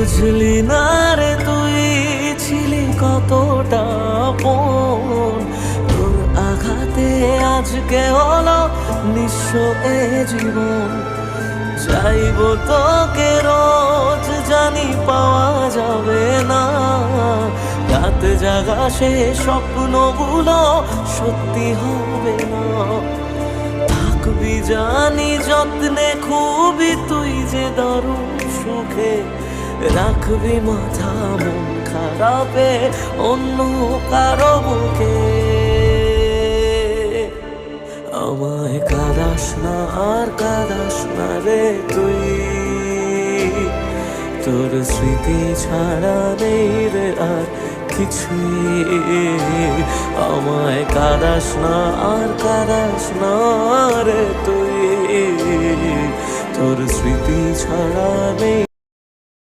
বুঝলি না রে তুই ছিলি কতটা আপন, তোর আঘাতে আজকে হলো নিঃস্ব এ জীবন। চাইবো তোকে রোজ, জানি পাওয়া যাবে না, রাত জাগা সে স্বপ্নগুলো সত্যি হবে না। থাকবি জানি যত্নে খুবই তুই যে দারুণ সুখে, রাখবি মাথা মন খারাপে অন্য কারো বুকে। আমায় কাঁদাস না আর কাঁদাস না রে তুই, তোর স্মৃতি ছাড়া নেই রে আর কিছুই। আমায় কাঁদাস না আর কাঁদাস না রে তুই, তোর স্মৃতি ছাড়া নেই।